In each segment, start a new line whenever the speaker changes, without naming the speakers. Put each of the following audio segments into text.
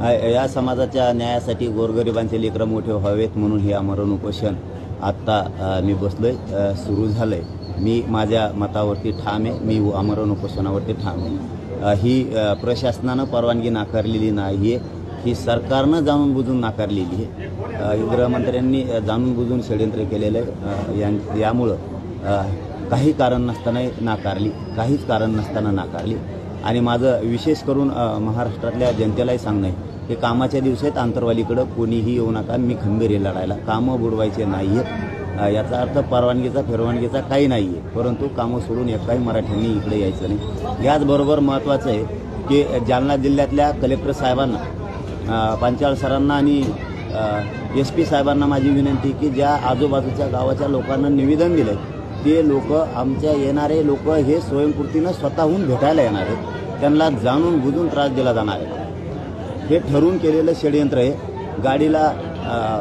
या समाजाच्या न्यायासाठी गोरगरिबांचे लेकरं मोठे व्हावेत म्हणून हे आमरण उपोषण आत्ता मी बसलोय, सुरू झालंय। मी माझ्या मतावरती ठाम आहे, मी आमरण उपोषणावरती ठाम आहे। ही प्रशासनानं परवानगी नाकारलेली नाही आहे, ही सरकारनं जाणून बुजून नाकारलेली आहे। गृहमंत्र्यांनी जाणून बुजून षडयंत्र केलेलं आहे। यामुळं काही कारण नसताना नाकारली, काहीच कारण नसताना नाकारली। आणि माझं विशेष करून महाराष्ट्रातल्या जनतेलाही सांगणं आहे की कामाच्या दिवसात आंतरवालीकडं कोणीही येऊ नका, मी खंबीर आहे लढायला। कामं बुडवायचे नाही आहेत, याचा अर्थ परवानगीचा फिरवानगीचा काही नाही आहे, परंतु कामं सोडून एकाही मराठ्यांनी इकडे यायचं नाही। याचबरोबर महत्त्वाचं आहे की जालना जिल्ह्यातल्या कलेक्टर साहेबांना, पांचाळ सरांना आणि SP साहेबांना माझी विनंती की ज्या आजूबाजूच्या गावाच्या लोकांना निवेदन दिलं ते लोक, आमच्या येणारे लोक हे स्वयंपूर्तीनं स्वतःहून भेटायला येणार आहेत, त्यांना जाणून बुजून त्रास दिला जाणार आहे। हे ठरवून केलेलं षडयंत्र आहे। गाडीला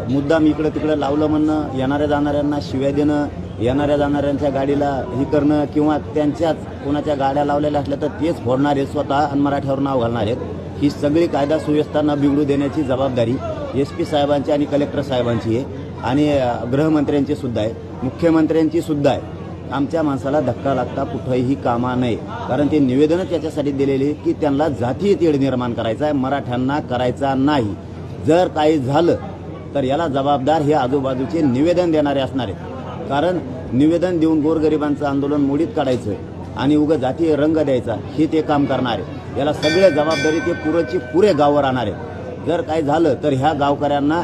मुद्दाम इकडं तिकडं लावलं म्हणणं, येणाऱ्या जाणाऱ्यांना शिव्या देणं, येणाऱ्या जाणाऱ्यांच्या गाडीला हे करणं, किंवा त्यांच्याच कोणाच्या गाड्या लावलेल्या असल्या तर तेच फोडणार आहेत स्वतः आणि मराठ्यावर नाव घालणार आहेत। ही सगळी कायदा सुव्यवस्था न बिघडू देण्याची जबाबदारी SP साहेबांची आणि कलेक्टर साहेबांची आहे, आणि गृहमंत्र्यांची सुद्धा आहे, मुख्यमंत्र्यांची सुद्धा आहे। आमच्या माणसाला धक्का लागता कुठंही कामा नये, कारण ते निवेदनच याच्यासाठी दिलेले आहे की त्यांना जातीय तेढ निर्माण करायचा आहे, मराठ्यांना करायचा नाही। जर काही झालं तर याला जबाबदार हे आजूबाजूचे निवेदन देणारे असणार आहेत, कारण निवेदन देऊन गोरगरिबांचं आंदोलन मोडीत काढायचं आणि उगा जातीय रंग द्यायचा हे ते काम करणार आहे। याला सगळे जबाबदारी ते पुरे गावावर आणणार आहेत। जर काही झालं तर ह्या गावकऱ्यांना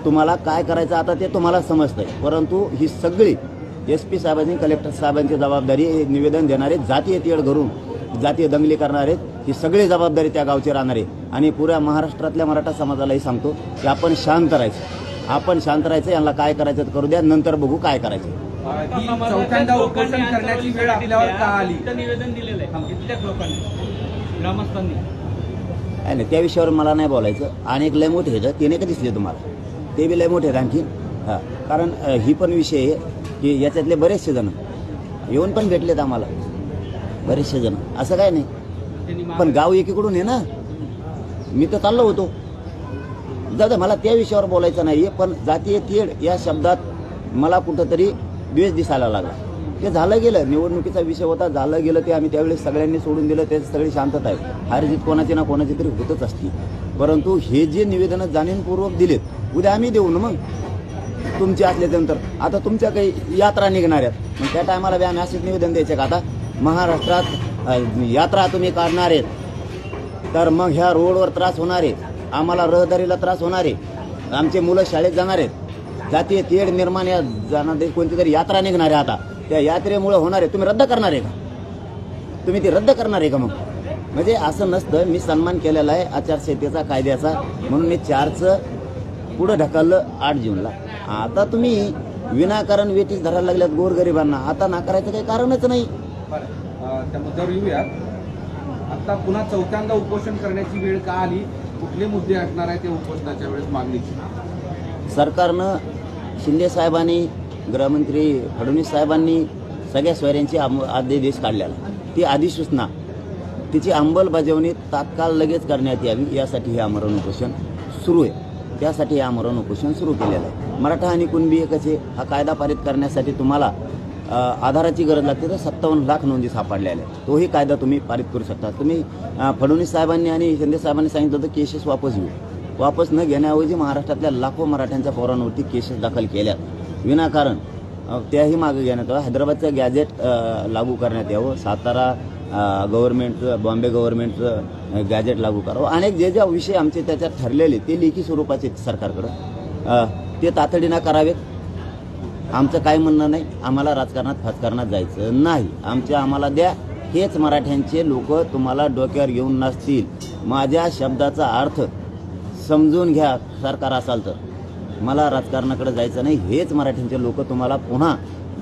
तुम्हाला काय करायचं आता ते तुम्हाला समजतंय, परंतु ही सगळी SP साहेबांनी, कलेक्टर साहेबांची जबाबदारी, हे निवेदन देणारे जातीय तेढ करून जातीय दंगली करणारे, ही सगळी जबाबदारी त्या गावची राहणार आहे। आणि पुऱ्या महाराष्ट्रातल्या मराठा समाजालाही सांगतो की आपण शांत राहायचं, आपण शांत राहायचं, यांना काय करायचं करू द्या, नंतर बघू काय करायचं।
चौथ्यांदा उपोषण करण्याची वेळ आपल्यावर का आली? निवेदन दिलेलं आहे कित्येक लोकांनी, ग्रामस्थांनी।
नाही, त्या विषयावर मला नाही बोलायचं। आणि एक लय मोठे आहेत, ते नाही का दिसले तुम्हाला, ते बी लय मोठे आहेत आणखी। हां, कारण ही पण विषय आहे की याच्यातले बरेचसे जण येऊन पण भेटलेत आम्हाला, बरेचसे जण, असं काय नाही, पण गाव एकीकडून आहे ना, मी तर चाललो होतो। दादा मला त्या विषयावर बोलायचं नाही आहे, पण जातीय तेढ या शब्दात मला कुठंतरी द्वेष दिसायला लागला। ते झालं गेलं, निवडणुकीचा विषय होता, झालं गेलं, ते आम्ही त्यावेळेस सगळ्यांनी सोडून दिलं, ते सगळी शांतता आहे। हारजीत कोणाची ना कोणाची तरी होतच असती, परंतु हे जे निवेदनं जाणीवपूर्वक दिलेत, उद्या आम्ही देऊ ना मग, तुमचे असल्यानंतर। आता तुमच्या काही यात्रा निघणार आहेत, मग त्या टायमाला बी आम्ही असेच निवेदन द्यायचे का? आता महाराष्ट्रात यात्रा तुम्ही काढणार आहेत तर मग ह्या रोडवर त्रास होणार आहे, आम्हाला रहदारीला त्रास होणार आहे, आमचे मुलं शाळेत जाणार आहेत, जातीय तेढ निर्माण या जाणार, कोणती तरी यात्रा निघणार आहे, आता त्या यात्रेमुळे होणार आहे, तुम्ही रद्द करणार आहे का? तुम्ही ती रद्द करणार आहे का? मग म्हणजे असं नसतं। मी सन्मान केलेला आहे आचारसंहितेचा, कायद्याचा, म्हणून मी 4चं पुढं ढकललं 8 जूनला। आता तुम्ही विनाकारण वेटीस धरायला लागल्यात गोरगरिबांना, आता नाकारायचं काही कारणच नाही।
त्या मुद्द्यावर येऊयात। आता पुन्हा चौथ्यांदा उपोषण करण्याची वेळ का आली? कुठले मुद्दे असणार आहे ते उपोषणाच्या वेळेस मागणीची?
सरकारनं, शिंदे साहेबांनी, गृहमंत्री फडणवीस साहेबांनी सगळ्या सोयऱ्यांची आदेश काढलेला, ती अधिसूचना, तिची अंमलबजावणी तात्काळ लगेच करण्यात यावी, यासाठी हे आमरण उपोषण सुरू आहे। त्यासाठी हे आमरण उपोषण सुरू केलेलं आहे। मराठा आणि कुणबी एकच आहे, हा कायदा पारित करण्यासाठी तुम्हाला आधाराची गरज लागते, तर 57 लाख नोंदी सापडलेल्या आहेत, तोही कायदा तुम्ही पारित करू शकता। तुम्ही फडणवीस साहेबांनी आणि शिंदे साहेबांनी सांगितलं होतं केसेस वापस घेऊ, वापस न घेण्याऐवजी महाराष्ट्रातल्या लाखो मराठ्यांच्या पोरांवरती केसेस दाखल केल्यात विनाकारण, त्याही मागे घेण्यात यावं। हैदराबादचं गॅजेट लागू करण्यात यावं, सातारा गव्हर्नमेंटचं, बॉम्बे गव्हर्नमेंटचं गॅजेट लागू करावं। अनेक जे जे विषय आमचे त्याच्यात ठरलेले ते लेखी स्वरूपाचे सरकारकडं, ते तातडीनं करावेत। आमचं काय म्हणणं नाही, आम्हाला राजकारणात फाजकारणात जायचं नाही, आम्हाला द्या, हेच मराठ्यांचे लोक तुम्हाला डोक्यावर घेऊन नसतील। माझ्या शब्दाचा अर्थ समजून घ्या, सरकार असाल तर, मला राजकारणाकडे जायचं नाही, हेच मराठ्यांचे लोक तुम्हाला पुन्हा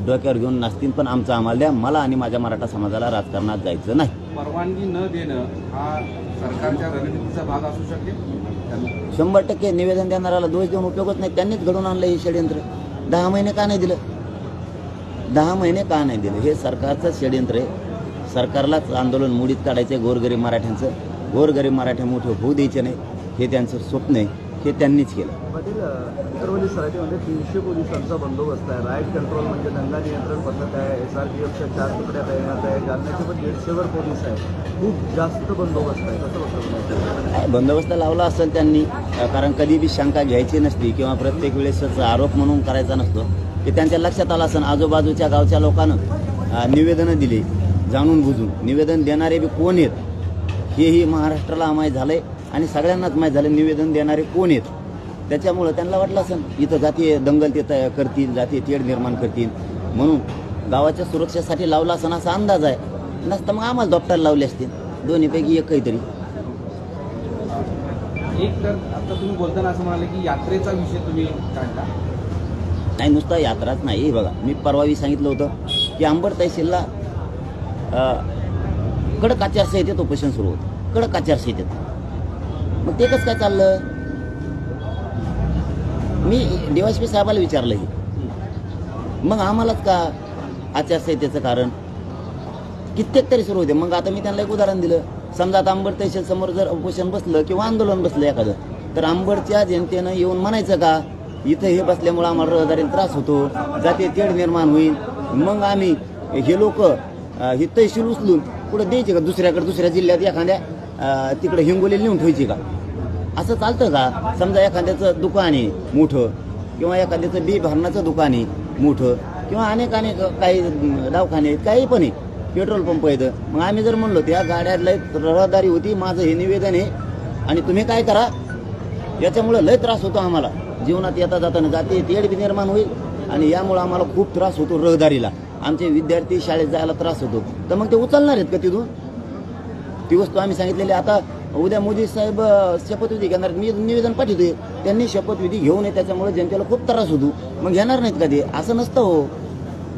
डोक्यावर घेऊन नसतील, पण आमचं आम्हाला द्या, मला आणि माझ्या मराठा समाजाला राजकारणात जायचं नाही।
परवानगी न देणं हा सरकारच्या रणनीतीचा भाग असू शकेल।
100% निवेदन देणाऱ्याला दोष देऊन उपयोगच नाही, त्यांनीच घडून आणलं हे षडयंत्र। 10 महिने का नाही दिलं? 10 महिने का नाही दिलं? हे सरकारचं षडयंत्र आहे। सरकारलाच आंदोलन मोडीत काढायचं, गोरगरीब मराठ्यांचं, गोरगरीब मराठे मोठे होऊ द्यायचे नाही। हे त्यांचं स्वप्न आहे, हे त्यांनीच केलं.
पाटील, अंतरवली सराटीमध्ये 300 पोलिसांचा बंदोबस्त आहे. राईट कंट्रोल म्हणजे दंगा नियंत्रण पथक आहे, SRPFच्या 4 तुकड्या तैनात आहे, जालन्याचे पण 150वर पोलीस आहे. खूप जास्त बंदोबस्त आहे. कसं बघतो?
काय बंदोबस्त लावला असेल त्यांनी, कारण कधी बी शंका घ्यायची नसती किंवा प्रत्येक वेळेसच आरोप म्हणून करायचा नसतो, की त्यांच्या लक्षात आलं असेल आजूबाजूच्या गावच्या लोकांना निवेदनं दिली, जाणून बुजून. निवेदन देणारे बी कोण आहेत हेही महाराष्ट्राला माहीत झालंय आणि सगळ्यांनाच माहीत झालं निवेदन देणारे कोण आहेत. त्याच्यामुळं त्यांना वाटलं असेल इथं जातीय दंगल ते करतील, जातीय तेढ निर्माण करतील, म्हणून गावाच्या सुरक्षेसाठी लावला असं असा अंदाज आहे. नसतं मग आम्हाला दप्तर लावले असतील, दोन्हीपैकी एक काहीतरी.
एक तर आता तुम्ही बोलताना असं म्हणाले की यात्रेचा विषय तुम्ही काढला.
नाही, नुसता यात्राच नाही. हे बघा, मी परवाही सांगितलं होतं की अंबड तहसीलला कडक आचारसंहितेत उपोषण सुरू होतं, कडक आचारसंहितेत. मग ते कसं काय चाललं? मी DYSP साहेबाला विचारलं ही, मग आम्हालाच का आचारसंहितेचं कारण? कित्येक तरी सुरू होते. मग आता मी त्यांना एक उदाहरण दिलं. समजा आता अंबड तहसील समोर जर उपोषण बसलं किंवा आंदोलन बसलं एखादं, तर अंबडच्या जनतेनं येऊन म्हणायचं का इथं हे बसल्यामुळं आम्हाला रहदारीला त्रास होतो, जातीय तेढ निर्माण होईल. मग आम्ही हे लोक हे तहसील उचलून कुठं द्यायचे का दुसऱ्याकडे, दुसऱ्या जिल्ह्यात एखाद्या तिकडे हिंगोलीला नेऊन ठेवायची का? असं चालतं का? समजा एखाद्याचं दुकान आहे मोठं किंवा एखाद्याचं बी भरणाचं दुकान आहे मोठं किंवा अनेक काही दवाखाने आहेत, काही पण आहे, पेट्रोल पंप आहेत. मग आम्ही जर म्हणलो त्या गाड्यात लय रहदारी होती, माझं हे निवेदन आहे आणि तुम्ही काय करा, याच्यामुळं लय त्रास होतो आम्हाला, जीवनात येता जाताना जातीय तेढ बी निर्माण होईल आणि यामुळं आम्हाला खूप त्रास होतो रहदारीला, आमचे विद्यार्थी शाळेत जायला त्रास होतो, तर मग ते उचलणार आहेत का तिथून? ती वस्तू आम्ही सांगितलेली. आता उद्या मोदी साहेब शपथविधी घेणार, मी निवेदन पाठवतोय, त्यांनी शपथविधी घेऊ नये, त्याच्यामुळे जनतेला खूप त्रास होतो, मग घेणार नाहीत का ते? असं नसतं हो,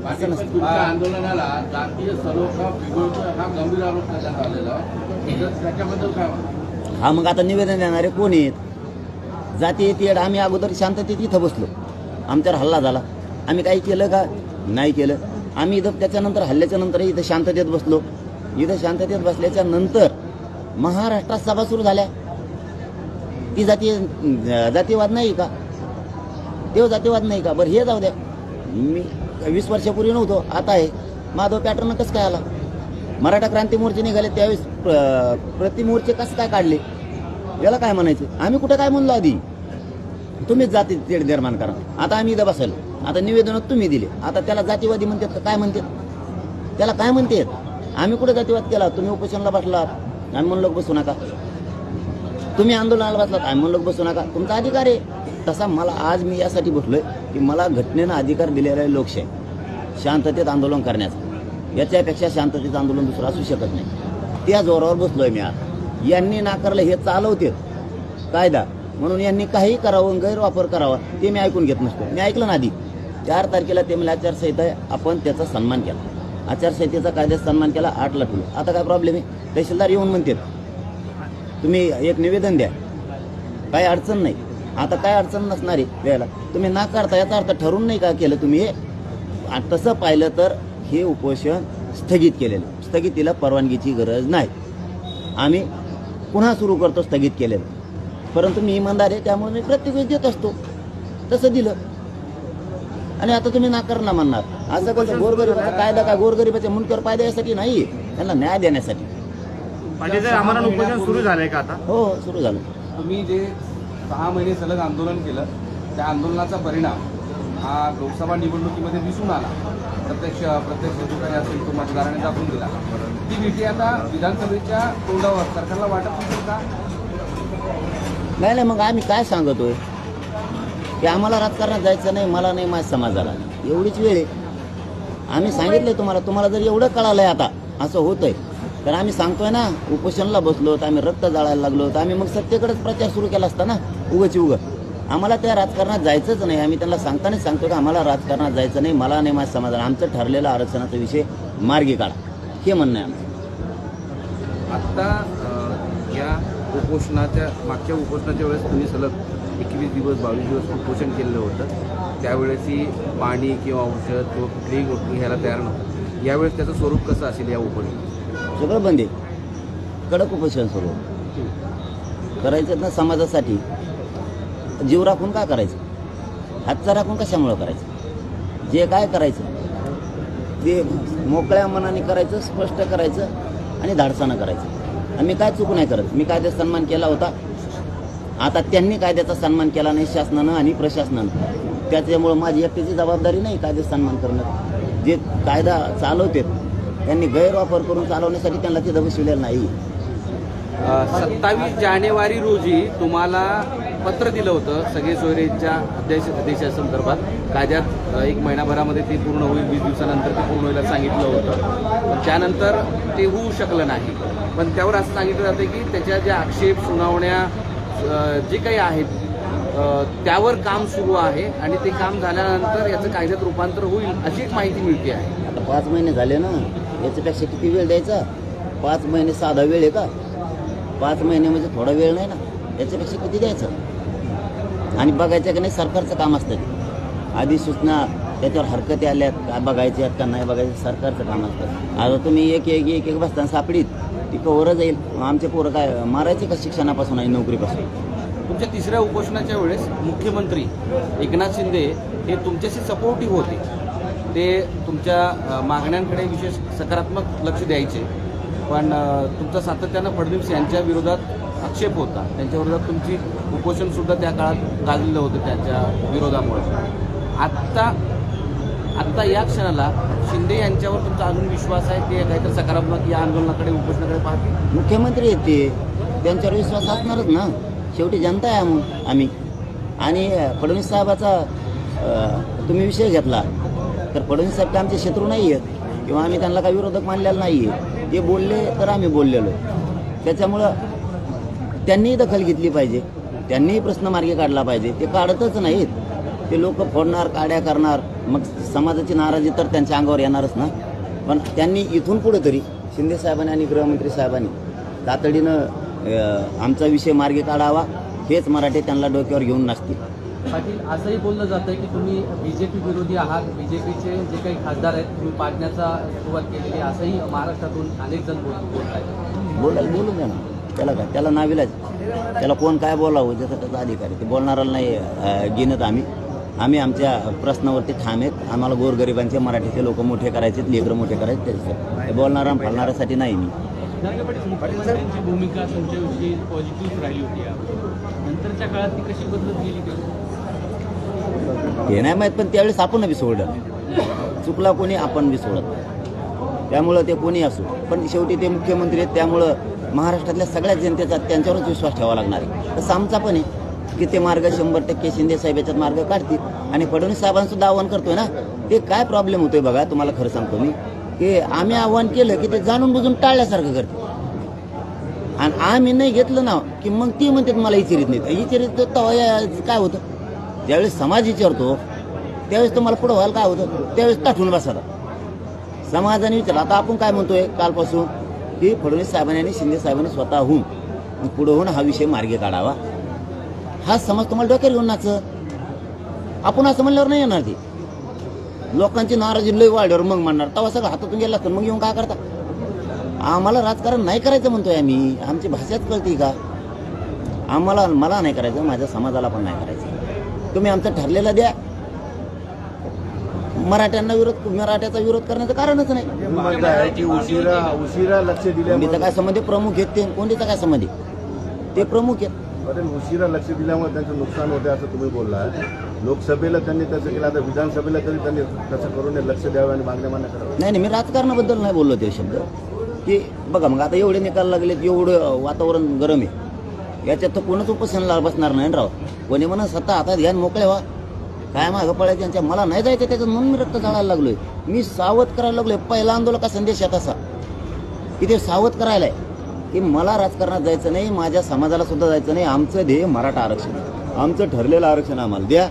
असं नसतं.
तुमच्या आंदोलनाला जातीय सलोखा बिघडतो हा गंभीर आरोप करण्यात आलेला आहे. त्याच्याबद्दल काय म्हणतो?
हा, मग आता निवेदन देणारे कोण आहेत? जातीय तेढ. आम्ही अगोदर शांततेत इथं बसलो, आमच्यावर हल्ला झाला, आम्ही काही केलं का? नाही केलं. आम्ही इथं त्याच्यानंतर हल्ल्याच्या नंतर इथं शांततेत बसलो. इथं शांततेत बसल्याच्या नंतर महाराष्ट्रात सभा सुरू झाल्या. ती जातीयवाद नाही का? तेव्हा जातीयवाद नाही का? बरं हे जाऊ द्या, मी 20 वर्षापूर्वी नव्हतो, आता आहे. माधव पॅटर्न कसं काय आला? मराठा क्रांती मोर्चे निघाले त्यावेळेस प्रतिमोर्चे कसं काय काढले? याला काय म्हणायचं? आम्ही कुठं काय म्हणलो आधी? तुम्हीच जाती तेढ निर्माण करा. आता आम्ही इथं बसायलो, आता निवेदन तुम्ही दिले, आता त्याला जातीवादी म्हणतात का काय म्हणतात? त्याला काय म्हणतात? आम्ही कुठे जातीवाद केला? तुम्ही उपोषणाला बसलात, आम्ही म्हणलो बसू नका. तुम्ही आंदोलनाला बसलात, आम्ही म्हणलो बसू नका. तुमचा अधिकार आहे. तसा मला आज मी यासाठी बसलोय की मला घटनेनं अधिकार दिलेला आहे लोकशाही, शांततेत आंदोलन करण्याचा. याच्यापेक्षा शांततेत आंदोलन दुसरं असू शकत नाही. त्या जोरावर बसलोय मी आज. यांनी नाकारलं, हे चालवते कायदा म्हणून यांनी काही करावं, गैरवापर करावा, ते मी ऐकून घेत नसतो. मी ऐकलं ना आधी 4 तारखेला ते मला आचारसंहिता आहे, आपण त्याचा सन्मान केला, आचारसंहितेचा कायद्याचा सन्मान केला, 8ला ठेवलं. आता काय प्रॉब्लेम आहे? तहसीलदार येऊन म्हणतात तुम्ही एक निवेदन द्या, काही अडचण नाही. आता काय अडचण नसणार आहे द्यायला, तुम्ही नाकारता, याचा अर्थ ठरवून नाही का केलं तुम्ही हे? तसं पाहिलं तर हे उपोषण स्थगित केलेलं, स्थगितीला परवानगीची गरज नाही. आम्ही पुन्हा सुरू करतो स्थगित केलेलं, परंतु मी इमानदार आहे त्यामुळे मी प्रत्येक वेळेस देत असतो. तसं दिलं आणि आता तुम्ही नाकारला म्हणणार. असं कसं? गोरगरिबाचा कायदा काय गोरगरिबाच्या मुनकर फायदा यासाठी नाही, त्यांना न्याय देण्यासाठी.
आम्हाला उपोषण सुरू झालंय का आता?
हो, सुरू झालं.
तुम्ही जे 6 महिने सलग आंदोलन केलं, त्या आंदोलनाचा परिणाम हा लोकसभा निवडणुकीमध्ये दिसून आला. प्रत्यक्ष ठिकाणी असेल तो मतदाराने दाखवून दिला. ती भीती आता विधानसभेच्या तोंडावर सरकारला वाटत नसेल का?
नाही, मग आम्ही काय सांगतोय की आम्हाला राजकारणात जायचं नाही, मला नाही, माझ्या समाजाला, एवढीच वेळ आहे. आम्ही सांगितलंय तुम्हाला जर एवढं कळालंय आता असं होतंय, तर आम्ही सांगतोय ना, उपोषणाला बसलो तर आम्ही रक्त जाळायला लागलो, तर आम्ही मग सत्तेकडेच प्रचार सुरू केला असता ना, उगं. आम्हाला त्या राजकारणात जायचंच नाही. आम्ही त्यांना सांगतानाच सांगतो की आम्हाला राजकारणात जायचं नाही, मला नाही, माझ्या समाजाला, आमचं ठरलेलं आरक्षणाचा विषय मार्गी काढा, हे म्हणणं आहे आमचं.
आत्ता या उपोषणाच्या मागच्या उपोषणाच्या वेळेस तुम्ही सलग 21 दिवस 22 दिवस उपोषण केलेलं होतं. त्यावेळेसही पाणी किंवा औषध किंवा कुठलीही गोष्ट घ्यायला तयार नव्हतं. यावेळेस त्याचं स्वरूप कसं असेल या उपोषणाचं?
सगळं बंद आहे, कडक उपोषण सुरू. करायचं ना समाजासाठी, जीव राखून का करायचं, हातचा राखून कशामुळं करायचं? जे काय करायचं ते मोकळ्या मनाने करायचं, स्पष्ट करायचं आणि धाडसानं करायचं. आणि मी काय चूक नाही करत. मी कायद्याचा सन्मान केला होता. आता त्यांनी कायद्याचा सन्मान केला नाही शासनानं आणि प्रशासनानं. त्याच्यामुळं माझी एकट्याची जबाबदारी नाही कायद्याचा सन्मान करणं. जे कायदा चालवतात त्यांनी गैरवापर करून चालवण्यासाठी त्यांना ते दबसविलेलं नाही.
27 जानेवारी रोजी तुम्हाला पत्र दिलं होतं सगळे सोयरेच्या अध्यादेशासंदर्भात. कायद्यात 1 महिनाभरामध्ये ते पूर्ण होईल, 20 दिवसानंतर ते पूर्ण व्हायला सांगितलं होतं. पण त्यानंतर ते होऊ शकलं नाही. पण त्यावर असं सांगितलं जातं की त्याच्या ज्या आक्षेप सुनावण्या जे काही आहेत त्यावर काम सुरू आहे आणि ते काम झाल्यानंतर याचं कायद्यात रूपांतर होईल अशी एक माहिती मिळते आहे.
आता 5 महिने झाले ना, याच्यापेक्षा किती वेळ द्यायचा? 5 महिने साधा वेळ आहे का? 5 महिने म्हणजे थोडा वेळ नाही ना, याच्यापेक्षा किती द्यायचं? आणि बघायचं की नाही सरकारचं काम असतं ते. अधिसूचना त्याच्यावर हरकती आल्यात काय बघायच्या का नाही बघायचं, सरकारचं काम असतं. आता तुम्ही एक बसताना सापडीत ती कवरच जाईल. आमचे पोरं काय मारायचे का शिक्षणापासून आणि नोकरीपासून?
तुमच्या तिसऱ्या उपोषणाच्या वेळेस मुख्यमंत्री एकनाथ शिंदे हे तुमच्याशी सपोर्टिव्ह होते. ते तुमच्या मागण्यांकडे विशेष सकारात्मक लक्ष द्यायचे. पण तुमचा सातत्यानं फडणवीस यांच्या विरोधात आक्षेप होता. त्यांच्या विरोधात तुमची उपोषणसुद्धा त्या काळात गाजलेलं होतं त्यांच्या विरोधामुळे. आत्ता या क्षणाला शिंदे यांच्यावर तुमचा अजून विश्वास आहे? ते काहीतरी सकारात्मक या आंदोलनाकडे उपोषणाकडे पाहते?
मुख्यमंत्री आहेत ते, त्यांच्यावर विश्वास असणारच ना. शेवटी जनता आहे आम्ही. आणि फडणवीस साहेबाचा तुम्ही विषय घेतला तर फडणवीस साहेब आमचे शत्रू नाही आहेत किंवा आम्ही त्यांना काही विरोधक मानलेला नाही आहे. ते बोलले तर आम्ही बोललेलो. त्याच्यामुळं त्यांनीही दखल घेतली पाहिजे, त्यांनीही प्रश्न मार्गी काढला पाहिजे. ते काढतच नाहीत. ते लोक फोडणार, काड्या करणार, मग समाजाची नाराजी तर त्यांच्या अंगावर येणारच ना. पण त्यांनी इथून पुढे तरी शिंदे साहेबांनी आणि गृहमंत्री साहेबांनी तातडीनं आमचा विषय मार्गी काढावा. हेच मराठी त्यांना डोक्यावर घेऊन नसतील.
पाटील, असंही बोललं जातं की तुम्ही बीजेपी विरोधी आहात, बीजेपीचे जे काही खासदार आहेत तुम्ही पाडण्याचा सुरुवात केलेली आहे, असंही महाराष्ट्रातून अनेक जण बोलत आहेत.
बोलून द्या ना. त्याला काय, त्याला नाविलाज. त्याला कोण काय बोलावं ज्याचा त्याचा अधिकार आहे. ते बोलणाराला नाही गिनत आम्ही आमच्या प्रश्नावरती ठाम आहेत. आम्हाला गोरगरिबांचे मराठीचे लोक मोठे करायचे, लेकरं मोठे करायचे, त्याच्यासाठी. ते बोलणारा फालणाऱ्यासाठी नाही मी.
मुख्यमंत्र्यांची भूमिका तुमच्याविषयी पॉझिटिव्ह राहिली होती. नंतरच्या काळात ती कशी बदलत गेली
हे नाही माहीत. पण त्यावेळेस आपण बी सोडलं. चुकला कोणी, आपण बी सोडत. त्यामुळं ते कोणी असो, पण शेवटी ते मुख्यमंत्री आहेत. त्यामुळं महाराष्ट्रातल्या सगळ्या जनतेचा त्यांच्यावरच विश्वास ठेवावा लागणार आहे. तसं आमचा पण आहे की ते मार्ग 100% शिंदे साहेब याच्यात मार्ग काढतील. आणि फडणवीस साहेबांसुद्धा आव्हान करतोय ना. ते काय प्रॉब्लेम होतोय बघा, तुम्हाला खरं सांगतो मी, की आम्ही आव्हान केलं की ते जाणून बुजून टाळल्यासारखं करते. आणि आम्ही नाही घेतलं ना की मग ती म्हणतात मला इचारित नाही. इचारित तेव्हा काय होतं, ज्यावेळेस समाज विचारतो त्यावेळेस तुम्हाला पुढं व्हायला काय होतं, त्यावेळेस ताठून बसतात समाजाने विचारलं. आता आपण काय म्हणतोय कालपासून की फडणवीस साहेबांनी आणि शिंदे साहेबांनी स्वतःहून पुढं होऊन हा विषय मार्गी काढावा. हा समाज तुम्हाला डोक्यावर घेऊन नाच. आपण असं म्हणल्यावर नाही येणार. ती लोकांची नाराजी लय वाढल्यावर मग म्हणणार, तेव्हा सगळं हातातून गेला तर मग येऊन काय करता. आम्हाला राजकारण नाही करायचं म्हणतोय आम्ही. आमची भाषाच कळते का? मला नाही करायचं, माझ्या समाजाला पण नाही करायचं. तुम्ही आमचं ठरलेलं द्या. मराठ्याचा विरोध करण्याचं कारणच नाही.
उशिरा लक्ष
कोणतीचा काय संबंध आहे? प्रमुख आहेत ते. कोणतीचा काय संबंध आहे? ते प्रमुख आहेत.
उशिरा लक्ष दिल्यामुळे त्यांचं नुकसान होते असं तुम्ही बोलला. लोकसभेला त्यांनी तसं केलं, आता विधानसभेला तरी त्यांनी तसं करून लक्ष द्यावं आणि मागण्या मान्य करावं.
नाही, मी राजकारणाबद्दल नाही बोललो ते शब्द. की बघा मग आता एवढे निकाल लागलेत, एवढं वातावरण गरम आहे, याच्यात तर कोणच उपोषणाला बसणार नाही राव. कोणी म्हणून सत्ता हातात घ्या मोकळे व्हा. काय मागं पडायचं त्यांच्या. मला नाही जायचं त्याच्यात म्हणून मी रक्त जाळायला लागलोय. मी सावध करायला लागलोय. पहिला आंदोलका संदेश आहे तसा की ते सावध करायला आहे की मला राजकारणात जायचं नाही, माझ्या समाजाला सुद्धा जायचं नाही. आमचं ध्येय मराठा आरक्षण, आमचं ठरलेलं आरक्षण आम्हाला द्या.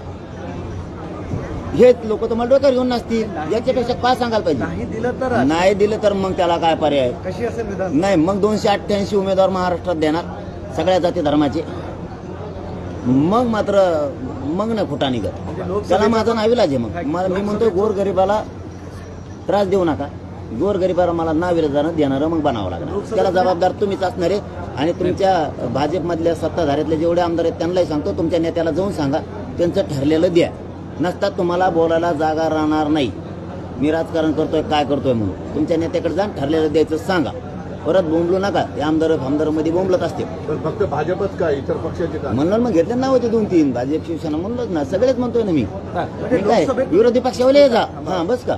हेच लोक तुम्हाला डोक्यावर घेऊन नसतील. याच्यापेक्षा काय सांगायला पाहिजे? नाही दिलं तर मग त्याला काय पर्याय?
कशी असेल विधान?
नाही, मग 288 उमेदवार महाराष्ट्रात देणार सगळ्या जाती धर्माचे. मग मात्र मग नाही फुटा निघत. त्याला माझा नाविलाज आहे. मग मी म्हणतोय गोरगरिबाला त्रास देऊ नका. गोरगरिबाला मला नाविलाजानं देणारं मग बनावं लागणार. त्याला जबाबदार तुम्हीच असणार आहे आणि तुमच्या भाजपमधल्या सत्ताधाऱ्यातले जेवढे आमदार आहेत त्यांनाही सांगतो, तुमच्या नेत्याला जाऊन सांगा त्यांचं ठरलेलं द्या. नसता तुम्हाला बोलायला जागा राहणार नाही. मी राजकारण करतोय काय करतोय म्हणून तुमच्या नेत्याकडे जाऊन ठरलेलं द्यायचं सांगा. परत बोंबलू नका. ते आमदार मध्ये बोंबलत असते.
पण फक्त भाजपच का इतर पक्षाचे का?
म्हणलं मग घेतले नाव होते 2-3 भाजप शिवसेना म्हणलोच ना, सगळेच म्हणतोय ना मी काय विरोधी पक्षावाले जा हा बस का.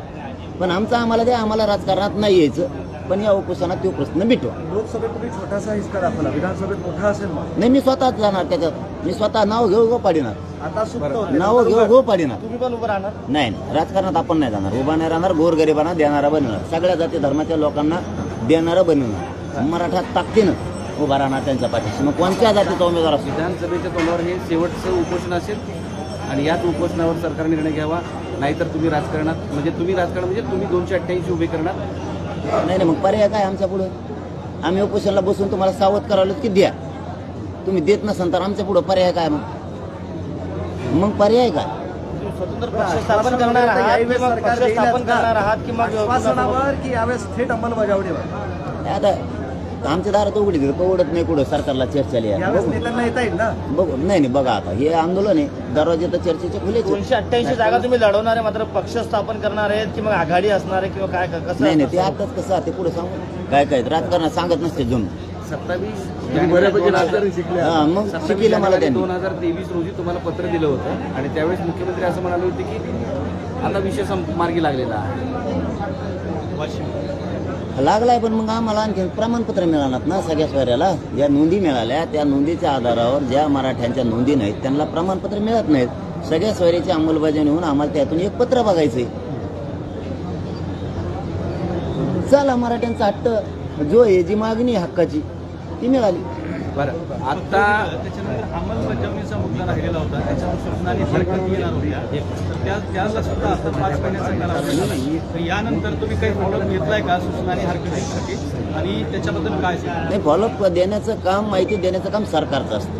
पण आम्हाला द्या, आम्हाला राजकारणात नाही यायचं. पण या उपोषणात तो प्रश्न मिटवा.
लोकसभेत तुम्ही छोटासा हिस्सा दाखवला, विधानसभेत मोठा असेल मग.
नाही मी स्वतःच जाणार त्याच्यात. मी स्वतः नाव घेऊ पाडिणार.
आता सुप्त होते.
नाव घेऊ पाडिणार.
तुम्ही पण उभं राहणार?
नाही राजकारणात आपण नाही जाणार. उभा नाही राहणार. गोरगरिबांना देणारा बनवणार. सगळ्या जाती धर्माच्या लोकांना देणारं बनवणार. मराठा ताकदीनं उभा राहणार त्यांच्या पाठीशी. मग कोणत्या जातीचा उमेदवार असतो.
विधानसभेच्या तोंडावर हे शेवटचं उपोषण असेल आणि याच उपोषणावर सरकार निर्णय घ्यावा. नाहीतर तुम्ही राजकारणात म्हणजे तुम्ही 288 उभे करणार.
नाही मग पर्याय काय आमच्या पुढं. आम्ही उपोषणाला बसून तुम्हाला सावध करावलं की द्या. तुम्ही देत नसाल तर आमच्या पुढं पर्याय काय मग पर्याय काय.
स्वतंत्र पक्ष स्थापन करणार आहात की मग आश्वासनावर की यावेळेस थेट अंमलबजावणीवर?
आता आमच्या दारात उघडी उघडत नाही कुठं सरकारला चर्चाला
यावेळेस नेत्यांना येता येईल ना.
बघू. नाही बघा आता हे आंदोलन आहे. दरवाजे तर चर्चेचे खुले.
288 जागा तुम्ही लढवणार आहे, मात्र पक्ष स्थापन करणार आहेत की मग आघाडी असणार आहे किंवा काय कसं?
नाही ते आताच कसं ते पुढे सांगू काय राजकारणात सांगत नसते जून.
27
मग शिकलं मला त्यांनी.
2023 रोजी तुम्हाला पत्र दिलं होतं आणि त्यावेळेस मुख्यमंत्री असं म्हणाले होते की आता विषय मार्गी लागलेला आहे.
लागलाय पण मग आम्हाला आणखी प्रमाणपत्र मिळालं ना सगळ्या सोयऱ्याला. ज्या नोंदी मिळाल्या त्या नोंदीच्या आधारावर ज्या मराठ्यांच्या नोंदी नाहीत त्यांना प्रमाणपत्र मिळत नाहीत. सगळ्या सोयऱ्याची अंमलबजावणी होऊन आम्हाला त्यातून एक पत्र बघायचंय. चला मराठ्यांचा हट्ट जो आहे जी मागणी हक्काची ती मिळाली.
बरं आता
त्याच्यानंतर अंमलबजावणीचा मुद्दा राहिलेला होता. त्याच्यावर सूचनांनी हरकत येणार होत्या. त्याला सुद्धा आता 5 महिन्याचा कालावधी झाला. तर यानंतर तुम्ही काही फॉलोअप घेतलाय का सूचनांनी हरकतीसाठी आणि त्याच्याबद्दल काय सांगा?
नाही फॉलोअप देण्याचं काम माहिती देण्याचं काम सरकारचं असतं.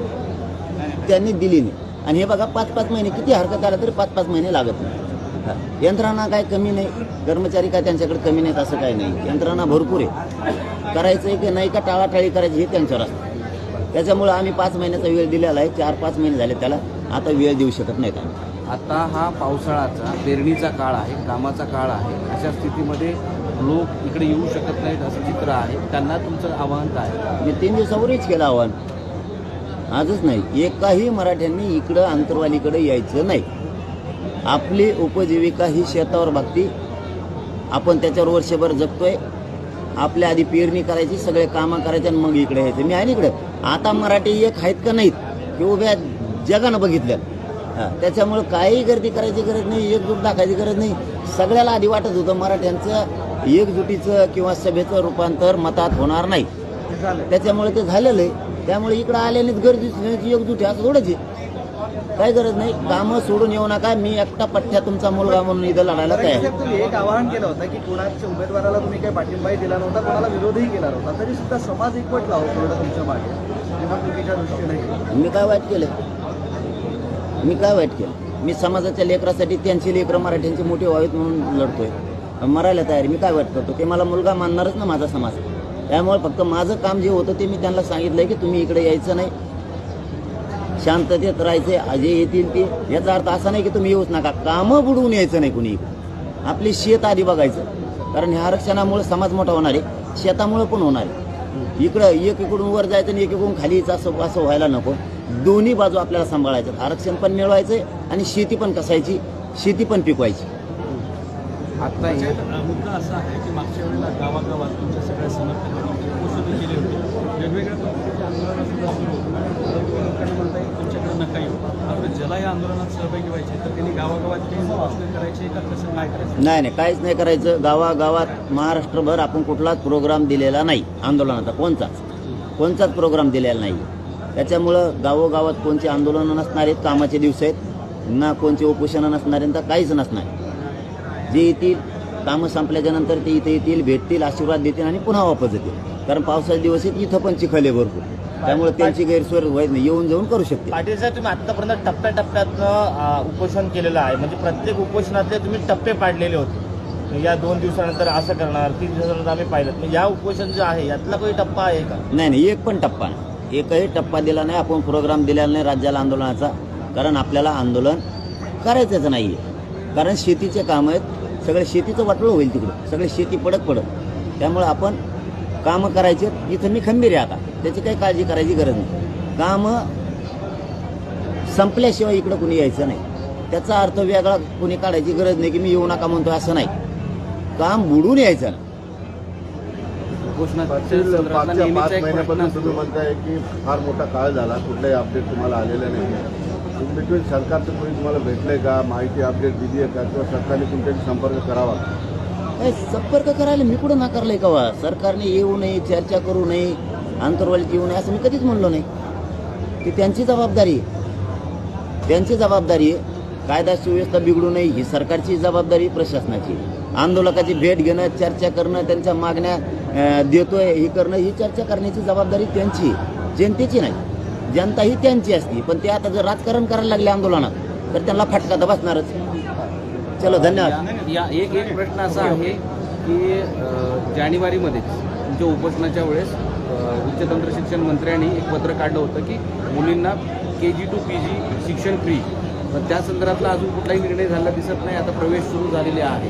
त्यांनी दिली नाही. आणि हे बघा 5-5 महिने किती हरकत आला तरी 5-5 महिने लागत नाही. यंत्रणा काय कमी नाही. कर्मचारी काय त्यांच्याकडे कमी नाहीत असं काही नाही. यंत्रणा भरपूर आहे. करायचं आहे की नाही का टाळाटाळी करायची हे त्यांच्यावर असतं. त्याच्यामुळे आम्ही 5 महिन्याचा वेळ दिलेला आहे. 4-5 महिने झाले त्याला. आता वेळ देऊ शकत नाहीत आम्ही.
आता हा पावसाळ्याचा पेरणीचा काळ आहे, कामाचा काळ आहे. अशा स्थितीमध्ये लोक इकडे येऊ शकत नाहीत असं चित्र आहे. त्यांना तुमचं आव्हान काय?
मी 3 दिवसापूर्वीच केलं आव्हान. आजच नाही. एकाही मराठ्यांनी इकडं आंतरवालीकडे यायचं नाही. आपली उपजीविका ही शेतावर भागती. आपण त्याच्यावर वर्षभर जगतोय. आपल्या आधी पेरणी करायची, सगळे कामं करायचे आणि मग इकडे यायचं. मी आहे ना इकडे. आता मराठी एक आहेत का नाहीत की उभ्या जगानं बघितल्या. त्याच्यामुळं काही गर्दी करायची गरज नाही. एकजूट दाखायची गरज नाही. सगळ्याला आधी वाटत होतं मराठ्यांचं एकजुटीचं किंवा सभेचं रूपांतर मतात होणार नाही. त्याच्यामुळे ते झालेलं आहे. त्यामुळे इकडं आल्यानेच गर्दी एकजुटी असं थोडंच आहे. काही गरज नाही. कामं सोडून येऊ नका. मी एकटा पठ्ठ्या तुमचा मुलगा म्हणून इथं लढायला तयार.
तुम्ही एक आवाहन केलं होतं की कोणाच्या उमेदवाराला तुम्ही काही पाठिंबाही दिला नव्हता, कोणाला विरोधही केला नव्हता, तरी सुद्धा समाज एकवटला होता तुमच्या मागे निवडणुकीच्या दृष्टीने.
मी काय वाईट केलं. मी समाजाच्या लेकरासाठी त्यांची लेकरं मराठ्यांची मोठी व्हावीत म्हणून लढतोय. मरायला तयार. मी काय वाईट करतो. ते मला मुलगा मानणारच ना माझा समाज. त्यामुळे फक्त माझं काम जे होतं ते मी त्यांना सांगितलंय की तुम्ही इकडे यायचं नाही. शांततेत राहायचे. जे येतील ते. याचा अर्थ असा नाही की तुम्ही येऊच नका. कामं बुडवून यायचं नाही कुणी. आपली शेत आधी बघायचं. कारण ह्या आरक्षणामुळे समाज मोठा होणार आहे. शेतामुळे पण होणार आहे. इकडं एकीकडून वर जायचं आणि एकीकडून खाली असं व्हायला नको. दोन्ही बाजू आपल्याला सांभाळायचं. आरक्षण पण मिळवायचंय आणि शेती पण कसायची, शेती पण पिकवायची.
आता
मुद्दा असा आहे की मागच्या वेळेला गावागावात तुमच्या सगळ्या समर्थकांनी उपोषण केले होते. वेगवेगळ्या पद्धतीच्या आंदोलनं सुद्धा सुरू होती. लोकांना म्हणता येईल तुमच्याकडे नका येऊ. मात्र ज्याला या आंदोलनात सहभागी व्हायचे तर त्यांनी गावागावात काही उपोषण करायचे का कसं काय करायचं?
नाही काहीच नाही करायचं. गावागावात महाराष्ट्रभर आपण कुठलाच प्रोग्राम दिलेला नाही आंदोलनाचा. कोणताच प्रोग्राम दिलेला नाही. त्याच्यामुळं गावोगावात कोणते आंदोलनं नसणार आहेत. कामाचे दिवस आहेत ना. कोणते उपोषणं नसणार आहेत तर काहीच नसणार. जे येतील कामं संपल्याच्या नंतर ते इथे येतील, भेटतील, आशीर्वाद देतील आणि पुन्हा वापस येतील. कारण पावसाचे दिवस आहेत. इथं पण चिखल आहे भरपूर. त्यामुळे त्यांची गैरसोय व्हायच नाही. येऊन जाऊन करू शकते.
पाटील साहेब, तुम्ही आतापर्यंत टप्प्याटप्प्यातनं उपोषण केलेलं आहे. म्हणजे प्रत्येक उपोषणातले तुम्ही टप्पे पाडलेले होते. या 2 दिवसानंतर असं करणार, 3 दिवसानंतर आम्ही पाहिलं. म्हणजे या उपोषण जे आहे यातला काही टप्पा आहे का?
नाही, एक पण टप्पा नाही, एकही टप्पा दिला नाही. आपण प्रोग्राम दिलेला नाही राज्याला आंदोलनाचा, कारण आपल्याला आंदोलन करायचंच नाही आहे. कारण शेतीचे काम आहेत, सगळं शेतीचं वाटोळं होईल तिकडं, सगळे शेती पडत. त्यामुळे आपण कामं करायचे. इथं मी खंबीर आहे आता, त्याची काही काळजी करायची गरज नाही. कामं संपल्याशिवाय इकडं कुणी यायचं नाही. त्याचा अर्थ वेगळा कुणी काढायची गरज नाही की मी येऊ नका म्हणतो, असं नाही. काम बुडून यायचं ना.
मागच्या 5 महिन्यापासून तुम्ही म्हणताय की फार मोठा काळ झाला, कुठलाही अपडेट तुम्हाला आलेलं नाही. इन बिटवीन सरकारचं कोणी तुम्हाला भेटलंय का, माहिती अपडेट दिली आहे का, किंवा सरकारने तुमच्याशी संपर्क करावा?
काय संपर्क करायला मी कुठं नाकारलंय का? सरकारने येऊ नये, चर्चा करू नये, आंतरवालीत येऊ नये असं मी कधीच म्हणलो नाही. ती त्यांची जबाबदारी आहे. कायदा सुव्यवस्था बिघडू नये ही सरकारची जबाबदारी, प्रशासनाची. आंदोलकाची भेट घेणं, चर्चा करणं, त्यांच्या मागण्या देतोय ही करणं, ही चर्चा करण्याची जबाबदारी त्यांची, जनतेची नाही. जनता ही त्यांची असती. पण ते आता जर राजकारण करायला लागले आंदोलनात तर त्यांना फटका तर बसणारच. चलो, धन्यवाद.
या एक प्रश्न असा आहे की जानेवारीमध्ये तुमच्या उपोषणाच्या वेळेस उच्च तंत्र शिक्षण मंत्र्यांनी एक पत्र काढलं होतं की मुलींना KG to PG शिक्षण फ्री. पण त्या संदर्भातला अजून कुठलाही निर्णय झालेला दिसत नाही. आता प्रवेश सुरू झालेले आहे,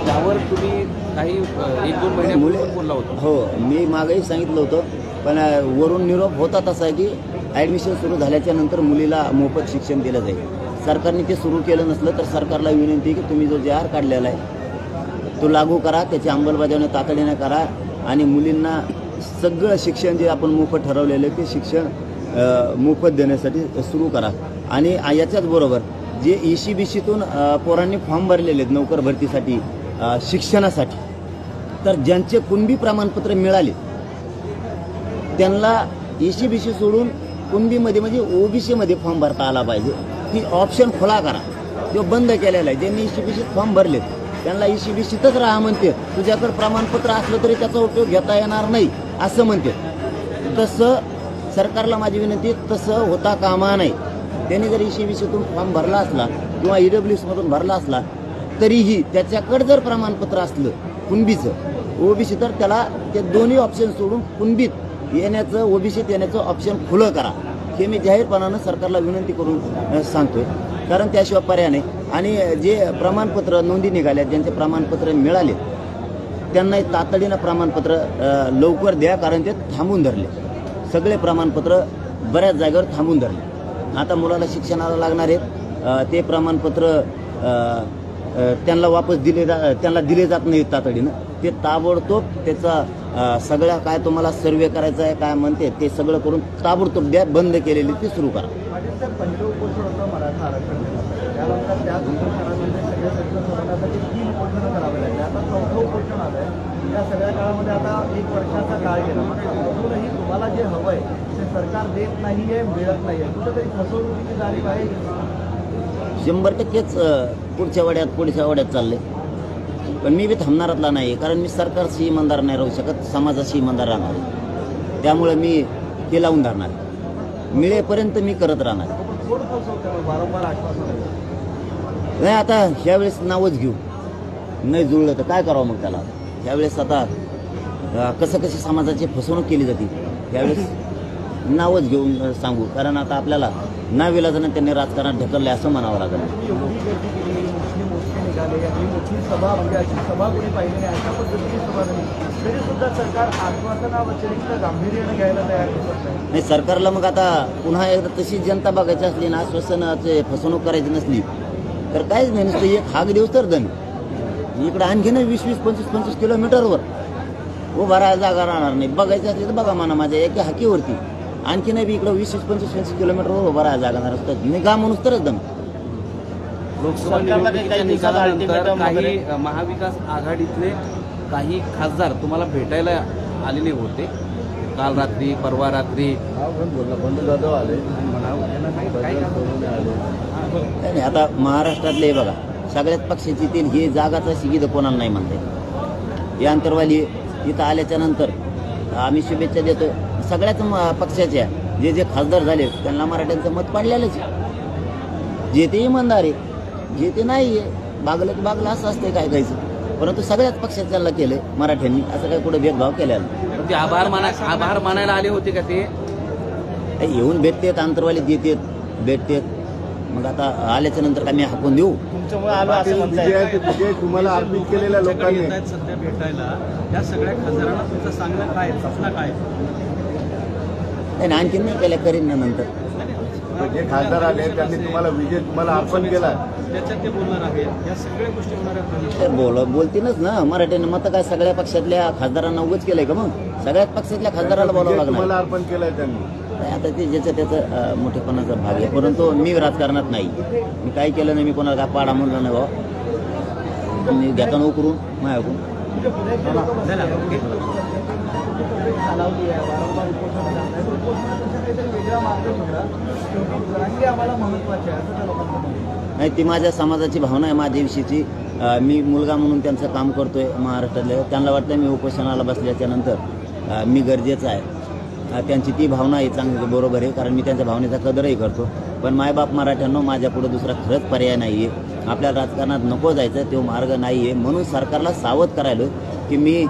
त्यावर तुम्ही काही 1-2 महिन्यापूर्वी बोलला होता.
हो, मी मागेही सांगितलं होतं, पण वरून निरोप होता तसा की ॲडमिशन सुरू झाल्याच्या नंतर मुलीला मोफत शिक्षण दिलं जाईल. सरकारने ते सुरू केलं नसलं तर सरकारला विनंती आहे की तुम्ही जो JR काढलेला आहे तो लागू करा, त्याची अंमलबजावणी तातडीने करा आणि मुलींना सगळं शिक्षण जे आपण मोफत ठरवलेलं आहे ते शिक्षण मोफत देण्यासाठी सुरू करा. आणि याच्याच बरोबर जे ECBCतून पोरांनी फॉर्म भरलेले आहेत नोकर भरतीसाठी, शिक्षणासाठी, तर ज्यांचे कुणबी प्रमाणपत्र मिळाले त्यांना ECBC सोडून कुणबीमध्ये म्हणजे OBCमध्ये फॉर्म भरता आला पाहिजे. ती ऑप्शन खुला करा, तो बंद केलेला आहे. ज्यांनी ECBCत फॉर्म भरलेत त्यांना ECBCतच राहा म्हणते. तुझ्याकडे प्रमाणपत्र असलं तरी त्याचा उपयोग घेता येणार नाही असं म्हणते. तसं सरकारला माझी विनंती, तसं होता कामा नाही. त्यांनी जर ECBCतून फॉर्म भरला असला किंवा EWSमधून भरला असला तरीही त्याच्याकडे जर प्रमाणपत्र असलं कुणबीचं OBC तर त्याला ते दोन्ही ऑप्शन सोडून कुणबीत येण्याचं, OBCत येण्याचं ऑप्शन खुलं करा. हे मी जाहीरपणानं सरकारला विनंती करून सांगतोय, कारण त्याशिवाय पर्याय नाही. आणि जे प्रमाणपत्र नोंदी निघाल्या, ज्यांचे प्रमाणपत्र मिळाले त्यांना तातडीनं प्रमाणपत्र लवकर द्या, कारण ते थांबून धरले. सगळे प्रमाणपत्र बऱ्याच जागेवर थांबून धरले. आता मुलाला शिक्षणाला लागणार आहेत ते प्रमाणपत्र त्यांना वापस त्यांना दिले जात नाहीत तातडीनं. ते ताबडतोब त्याचा सगळ्या काय तुम्हाला सर्वे करायचा आहे काय म्हणते ते सगळं करून ताबडतोब द्या. बंद केलेली ते सुरू करा.
पहिलं उपोषण होतं मराठा आरक्षण दिलं, त्यानंतर त्याच उपोषणामध्ये सगळे प्रश्न सोडवण्यासाठी 3 उपोषणं करावे लागले. आता 4थं उपोषण आलं आहे. या सगळ्या काळामध्ये आता 1 वर्षाचा काळ गेला, अजूनही तुम्हाला जे हवं आहे ते सरकार देत नाही आहे, मिळत नाही आहे. कुठेतरी फसवणुकीची जाणीव आहे.
100%च पुढच्या वड्यात चालले. पण मी बी थांबणारातला नाही, कारण मी सरकारशी इमानदार नाही राहू शकत, समाजाशी इमानदार राहणार. त्यामुळे मी हे लावून धरणार, मिळेपर्यंत मी करत राहणार.
कोण फसवतं वारंवार आश्वासन?
नाही, आता ह्यावेळेस नावच घेऊ, नाही जुळलं तर काय करावं मग त्याला. ह्यावेळेस आता कशी समाजाची फसवणूक केली जाते, ह्यावेळेस नावच घेऊन सांगू, कारण आता आपल्याला नाविलाजानं त्यांनी राजकारणात ढकलले असं म्हणावं लागेल.
मोठी सभा म्हणजे अशी सभा कोणी पाहिली नाही, अशा पद्धतीची सभा झाली तरी सुद्धा सरकार आश्वासनाव्यतिरिक्त गांभीर्यानं घ्यायला तयार
नाही. सरकारला मग आता पुन्हा एकदा तशी जनता बघायची असली ना, आश्वासनाचे फसवणूक करायची नसली तर काहीच नाही. नुसतं एक हाक देऊच तर दम. इकडं आणखी नाही 20-20, 25-25 किलोमीटरवर उभा राहायला जागा राहणार नाही. बघायची असली तर बघा म्हणा माझ्या एका हाकीवरती. आणखी नाही इकडं 20-25 किलोमीटरवर उभा राहायला जागा राहणार असतात. मी गा म्हणूच तरच दम.
लोकसभा निवडणुकीच्या निकालानंतर काही महाविकास आघाडीतले काही खासदार तुम्हाला भेटायला आलेले होते काल रात्री, परवा रात्री.
बंधू जाधव आले.
नाही, आता महाराष्ट्रातले बघा सगळ्याच पक्षाची ते हे जागाचा शिगीद कोणाला नाही म्हणते. या अंतरवाली इथं आल्याच्या नंतर आम्ही शुभेच्छा देतो सगळ्याच पक्षाच्या. जे खासदार झाले त्यांना मराठ्यांचं मत पाडलेलंच. जे ते इमानदार आहे, जे ते नाही आहे बागलं की बागलं असं असते काय कायचं. परंतु सगळ्याच पक्षाच्याला केलं मराठ्यांनी, असं काही कुठे भेदभाव केलेला नाही.
पण ते आभार मानायला आले होते का ते?
येऊन भेटतेत, आंतरवालीत येतात भेटतेत. मग आता आल्याच्या नंतर काय मी हाकून देऊ?
तुमच्यामुळे आलो असं म्हणताय.
तुम्हाला अर्पित केलेल्या लोकांनी
येत आहेत सध्या भेटायला, या सगळ्या खासदारांना तुमचं सांगणं काय, सूचना काय?
नाही, आणखीन नाही केल्या, करीन ना नंतर.
जे खासदार आले त्यांनी तुम्हाला विजय तुम्हाला अर्पण केला.
त्याच्यात ते बोलणार आहेत, या सगळ्या गोष्टी होणार आहेत.
ते बोलतीलच ना मराठ्यांनी. मत काय सगळ्या पक्षातल्या खासदारांना उगाच केलंय का? मग सगळ्याच पक्षातल्या खासदाराला बोलावं लागणार.
तुम्हाला अर्पण केलंय त्यांनी.
नाही, आता ते ज्याचं त्याचं मोठेपणाचा भाग आहे. परंतु मी राजकारणात नाही, मी काही केलं नाही. मी कोणाला काय पाडा म्हणलं नाही बाबा. मी घेताना उकरून माझ्याकडून नाही, ती माझ्या समाजाची भावना आहे माझ्याविषयीची. मी मुलगा म्हणून त्यांचं काम करतोय महाराष्ट्रातल्या. त्यांना वाटतं मी उपोषणाला बसल्याच्या नंतर मी गरजेचं आहे. त्यांची ती भावना आहे, चांगली बरोबर आहे, कारण मी त्यांच्या भावनेचा कदरही करतो. पण मायबाप मराठ्यांनो, माझ्यापुढे दुसरा खरंच पर्याय नाही आहे. आपल्याला राजकारणात नको जायचं, तो मार्ग नाही आहे. म्हणून सरकारला सावध करायला की मी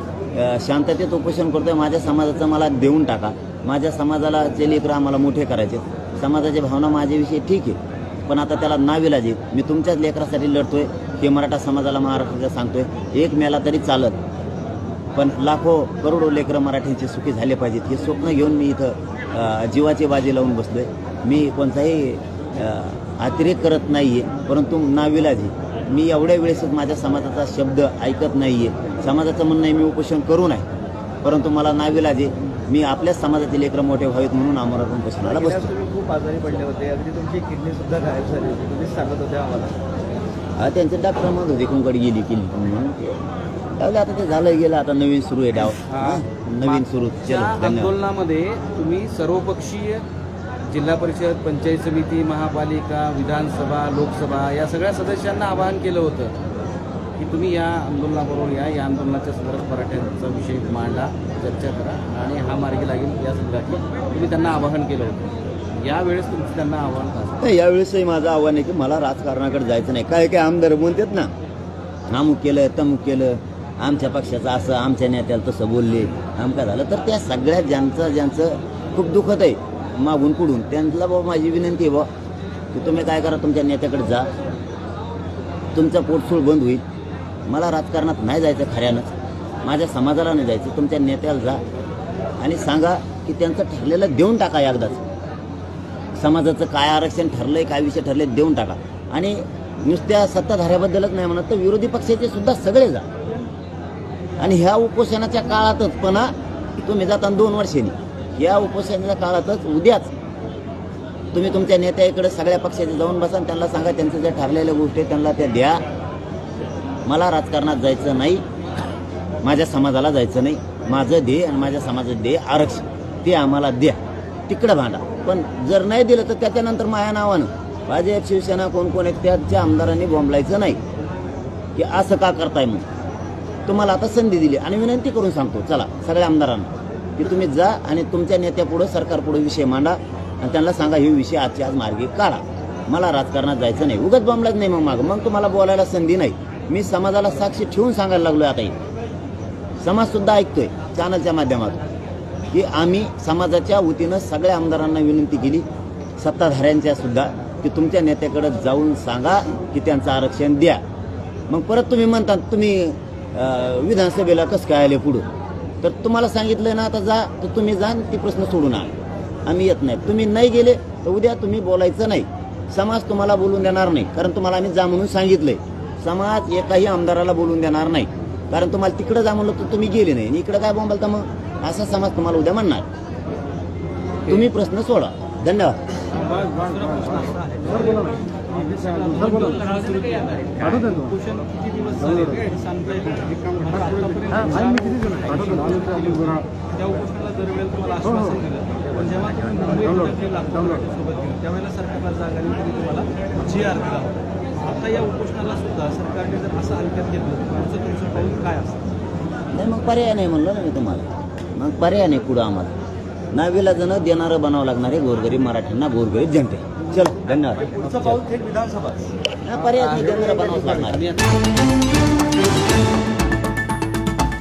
शांततेत उपोषण करतोय. माझ्या समाजाचं मला देऊन टाका. माझ्या समाजाला जे लेकरं आम्हाला मोठे करायचे, समाजाची भावना माझ्याविषयी ठीक आहे, पण आता त्याला नाविलाज आहे. मी तुमच्याच लेकरासाठी लढतोय, हे मराठा समाजाला महाराष्ट्राला सांगतोय. एक मेला तरी चालत, पण लाखो करोडो लेकरं मराठ्यांचे सुखी झाले पाहिजेत हे स्वप्न घेऊन मी इथं जीवाची बाजी लावून बसलोय. मी कोणताही अतिरेक करत नाही आहे, परंतु नाविलाज आहे. मी एवढ्या वेळेसच माझ्या समाजाचा शब्द ऐकत नाही आहे. समाजाचं म्हणणं आहे मी उपोषण करू नये, परंतु मला नाविलाज आहे. मी आपल्याच समाजाचे लेकरं मोठे व्हावेत म्हणून आमरण उपोषणाला बसतो.
तुम्ही खूप आजारी पडले होते, अगदी तुमची किडनी सुद्धा गायब झाली होती, तुम्हीच सांगत होते आम्हाला.
त्यांचे डॉक्टर म्हणत होते कोणकडे गेली म्हणून. त्यावेळी आता ते झालं गेलं, आता नवीन सुरू आहे डाव. नवीन सुरू.
त्या
चलो, धन्यवाद.
आंदोलनामध्ये तुम्ही सर्वपक्षीय जिल्हा परिषद, पंचायत समिती, महापालिका, विधानसभा, लोकसभा या सगळ्या सदस्यांना आवाहन केलं होतं की तुम्ही या आंदोलनाबरोबर या आंदोलनाच्या संदर्भात मराठ्यांचा विषय मांडा, चर्चा करा आणि हा मार्गी लागेल या संदर्भात तुम्ही त्यांना आवाहन केलं होतं. यावेळेस तुमचं त्यांना आवाहन काय?
नाही, यावेळेसही माझं आव्हान आहे की मला राजकारणाकडे जायचं नाही. काय काय आमदार म्हणतात ना, अमुक केलं तमुक केलं, आमच्या पक्षाचं असं, आमच्या नेत्याला तसं बोलले, आमका झालं. तर त्या सगळ्या ज्यांचं खूप दुखत आहे मागून पुढून, त्यांना बाबा माझी विनंती आहे बा की तुम्ही काय करा, तुमच्या नेत्याकडे जा, तुमचं पोटसूळ बंद होईल. मला राजकारणात नाही जायचं खऱ्यानंच, माझ्या समाजाला नाही जायचं. तुमच्या नेत्याला जा आणि सांगा की त्यांचं ठरलेलं देऊन टाका एकदाच. समाजाचं काय आरक्षण ठरलंय, काय विषय ठरले देऊन टाका. आणि नुसत्या सत्ताधाऱ्याबद्दलच नाही म्हणत, तर विरोधी पक्षाचे सुद्धा सगळे जा. आणि ह्या उपोषणाच्या काळातच पुन्हा तुम्ही जाताना 2 वर्षांनी, या उपोषणाच्या काळातच उद्याच तुम्ही तुमच्या नेत्याकडे सगळ्या पक्षाचे जाऊन बसा आणि त्यांना सांगा त्यांचं ज्या ठरलेल्या गोष्टी त्यांना त्या द्या. मला राजकारणात जायचं नाही, माझ्या समाजाला जायचं नाही. माझं दे आणि माझ्या समाजाचं दे आरक्षण, ते आम्हाला द्या, तिकडं भांडा. पण जर नाही दिलं तर त्याच्यानंतर माझ्या नावानं भाजप, शिवसेना कोण कोण आहेत त्याच्या आमदारांनी बोंबलायचं नाही की असं का करताय. मग तुम्हाला आता संधी दिली आणि विनंती करून सांगतो चला सगळ्या आमदारांना की तुम्ही जा आणि तुमच्या नेत्यापुढं सरकारपुढे विषय मांडा आणि त्यांना सांगा हे विषय आजच्या आज मार्गी काढा. मला राजकारणात जायचं नाही, उगाच बोंबलाच नाही. मग तुम्हाला बोलायला संधी नाही. मी समाजाला साक्षी ठेवून सांगायला लागलोय. आता समाजसुद्धा ऐकतोय चॅनलच्या माध्यमातून की आम्ही समाजाच्या वतीनं सगळ्या आमदारांना विनंती केली, सत्ताधाऱ्यांच्या सुद्धा, की तुमच्या नेत्याकडे जाऊन सांगा की त्यांचं आरक्षण द्या. मग परत तुम्ही म्हणता तुम्ही विधानसभेला कसं काय आले पुढं, तर तुम्हाला सांगितलं ना आता जा, तर तुम्ही जा ती प्रश्न सोडून आम्ही येत नाही. तुम्ही नाही गेले तर उद्या तुम्ही बोलायचं नाही. समाज तुम्हाला बोलून देणार नाही, कारण तुम्हाला आम्ही जा म्हणून सांगितलंय. समाज एकाही आमदाराला बोलून देणार नाही, कारण तुम्हाला तिकडं जा म्हणलं तर तुम्ही गेले नाही, इकडं काय बोंबालता मग असा समाज तुम्हाला उद्या म्हणणार. तुम्ही प्रश्न सोडा. धन्यवाद.
त्या उपोषणाला दरवेळेला तुम्हाला आश्वासन दिलं, पण जेव्हा तुम्ही मुंबईत त्यावेळेला सरकारला जाग आली तरी तुम्हाला GR दिला होता. आता या उपोषणाला सुद्धा सरकारने जर असं हलक्यात घेतलं तर तुमचं पाऊल काय असतं?
नाही, मग पर्याय नाही म्हणलं ना मी तुम्हाला. मग पर्याय नाही पुढं आम्हाला. नाविलाजानं देणारं बनावं लागणार आहे गोरगरीब मराठ्यांना, गोरगरीब जनते. चलो, धन्यवाद.
पुढचं पाऊल थेट विधानसभा.
पर्याय नाही, देणारं बनावं लागणार.